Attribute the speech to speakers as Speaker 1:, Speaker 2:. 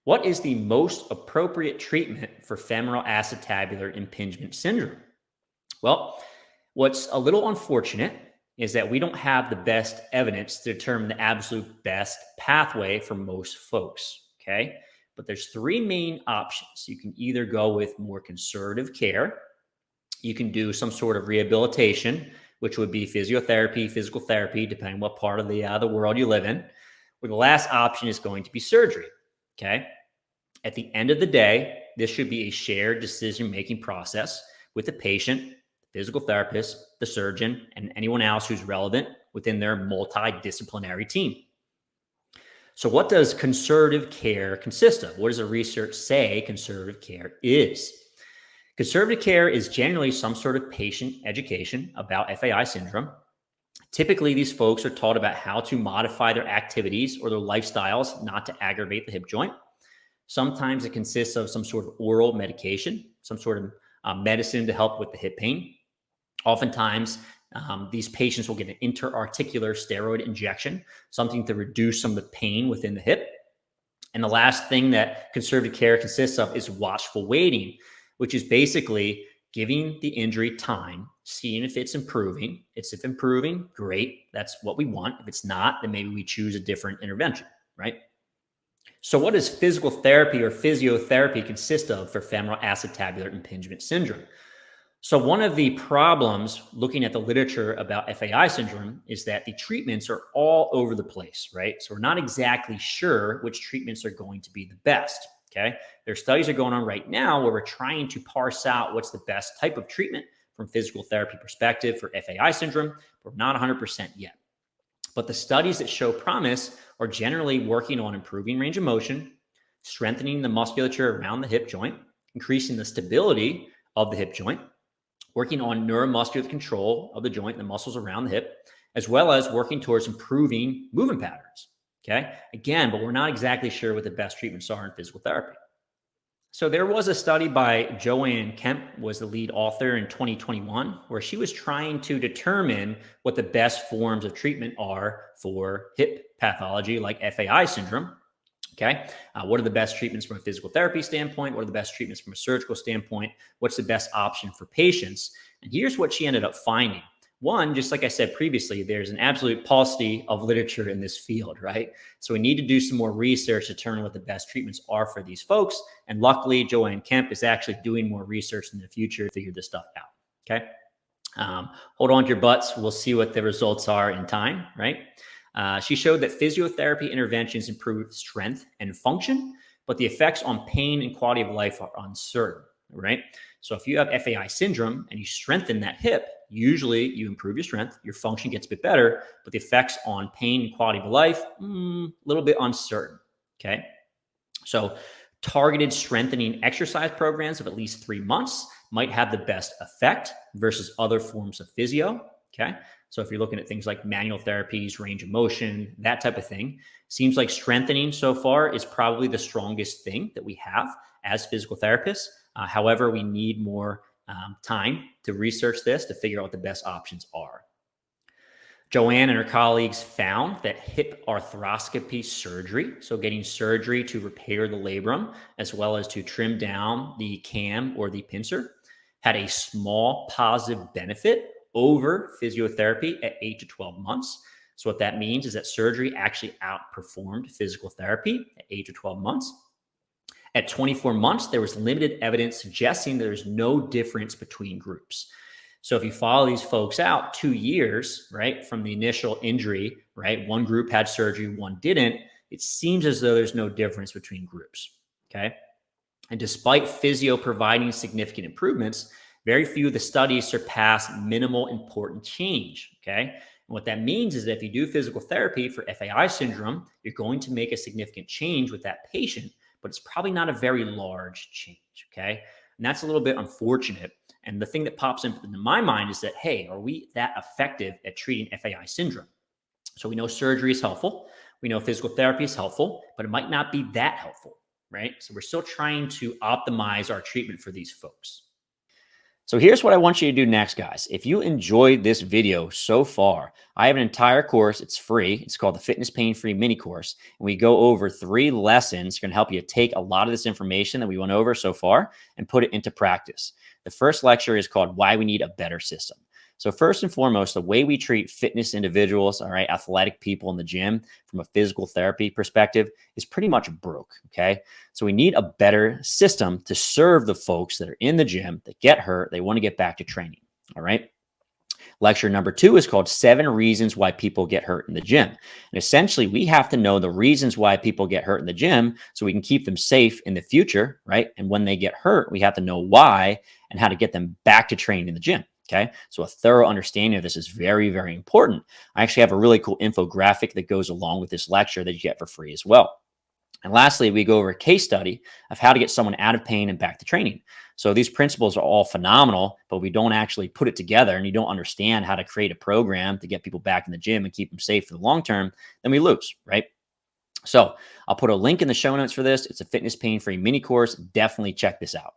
Speaker 1: What is the most appropriate treatment for femoral acetabular impingement syndrome? Well, what's a little unfortunate is that we don't have the best evidence to determine the absolute best pathway for most folks. Okay. But there's three main options. You can either go with more conservative care, you can do some sort of rehabilitation, which would be physiotherapy, physical therapy, depending on what part of the world you live in. Or the last option is going to be surgery. Okay. At the end of the day, this should be a shared decision-making process with the patient, the physical therapist, the surgeon, and anyone else who's relevant within their multidisciplinary team. So what does conservative care consist of? What does the research say conservative care is? Conservative care is generally some sort of patient education about FAI syndrome. Typically, these folks are taught about how to modify their activities or their lifestyles not to aggravate the hip joint. Sometimes it consists of some sort of oral medication, some sort of medicine to help with the hip pain. Oftentimes, these patients will get an interarticular steroid injection, something to reduce some of the pain within the hip. And the last thing that conservative care consists of is watchful waiting, which is basically giving the injury time, seeing if it's improving. If improving, great. That's what we want. If it's not, then maybe we choose a different intervention, right? So what does physical therapy or physiotherapy consist of for femoral acetabular impingement syndrome? So one of the problems looking at the literature about FAI syndrome is that the treatments are all over the place, right? So we're not exactly sure which treatments are going to be the best, okay? There are studies that are going on right now where we're trying to parse out what's the best type of treatment from physical therapy perspective for FAI syndrome, but we're not 100% yet. But the studies that show promise are generally working on improving range of motion, strengthening the musculature around the hip joint, increasing the stability of the hip joint, working on neuromuscular control of the joint and the muscles around the hip, as well as working towards improving movement patterns. Okay. Again, but we're not exactly sure what the best treatments are in physical therapy. So there was a study by Joanne Kemp, was the lead author in 2021, where she was trying to determine what the best forms of treatment are for hip pathology like FAI syndrome. Okay. What are the best treatments from a physical therapy standpoint? What are the best treatments from a surgical standpoint? What's the best option for patients? And here's what she ended up finding. One, just like I said previously, there's an absolute paucity of literature in this field, right? So we need to do some more research to determine what the best treatments are for these folks. And luckily, Joanne Kemp is actually doing more research in the future to figure this stuff out, okay? Hold on to your butts. We'll see what the results are in time, right? She showed that physiotherapy interventions improve strength and function, but the effects on pain and quality of life are uncertain, right? So if you have FAI syndrome and you strengthen that hip, usually you improve your strength, your function gets a bit better, but the effects on pain and quality of life, a little bit uncertain, okay? So targeted strengthening exercise programs of at least 3 months might have the best effect versus other forms of physio, okay? So if you're looking at things like manual therapies, range of motion, that type of thing, seems like strengthening so far is probably the strongest thing that we have as physical therapists. However, we need more time to research this to figure out what the best options are. Joanne and her colleagues found that hip arthroscopy surgery, so getting surgery to repair the labrum, as well as to trim down the cam or the pincer, had a small positive benefit over physiotherapy at 8 to 12 months. So what that means is that surgery actually outperformed physical therapy at 8 to 12 months. At 24 months, there was limited evidence suggesting there's no difference between groups. So if you follow these folks out 2 years, right, from the initial injury, right, one group had surgery, one didn't, it seems as though there's no difference between groups, okay? And despite physio providing significant improvements, very few of the studies surpass minimal important change, okay? And what that means is that if you do physical therapy for FAI syndrome, you're going to make a significant change with that patient, but it's probably not a very large change, okay? And that's a little bit unfortunate. And the thing that pops into my mind is that, hey, are we that effective at treating FAI syndrome? So we know surgery is helpful. We know physical therapy is helpful, but it might not be that helpful, right? So we're still trying to optimize our treatment for these folks. So here's what I want you to do next, guys. If you enjoyed this video so far, I have an entire course. It's free. It's called the Fitness Pain Free Mini Course. And we go over 3 lessons going to help you take a lot of this information that we went over so far and put it into practice. The first lecture is called Why We Need a Better System. So first and foremost, the way we treat fitness individuals, all right, athletic people in the gym from a physical therapy perspective is pretty much broke, okay? So we need a better system to serve the folks that are in the gym that get hurt, they want to get back to training, all right? Lecture number 2 is called 7 Reasons Why People Get Hurt in the Gym. And essentially, we have to know the reasons why people get hurt in the gym so we can keep them safe in the future, right? And when they get hurt, we have to know why and how to get them back to training in the gym. Okay, so a thorough understanding of this is very, very important. I actually have a really cool infographic that goes along with this lecture that you get for free as well. And lastly, we go over a case study of how to get someone out of pain and back to training. So these principles are all phenomenal, but we don't actually put it together and you don't understand how to create a program to get people back in the gym and keep them safe for the long term, then we lose, right? So I'll put a link in the show notes for this. It's a Fitness Pain Free Mini Course. Definitely check this out.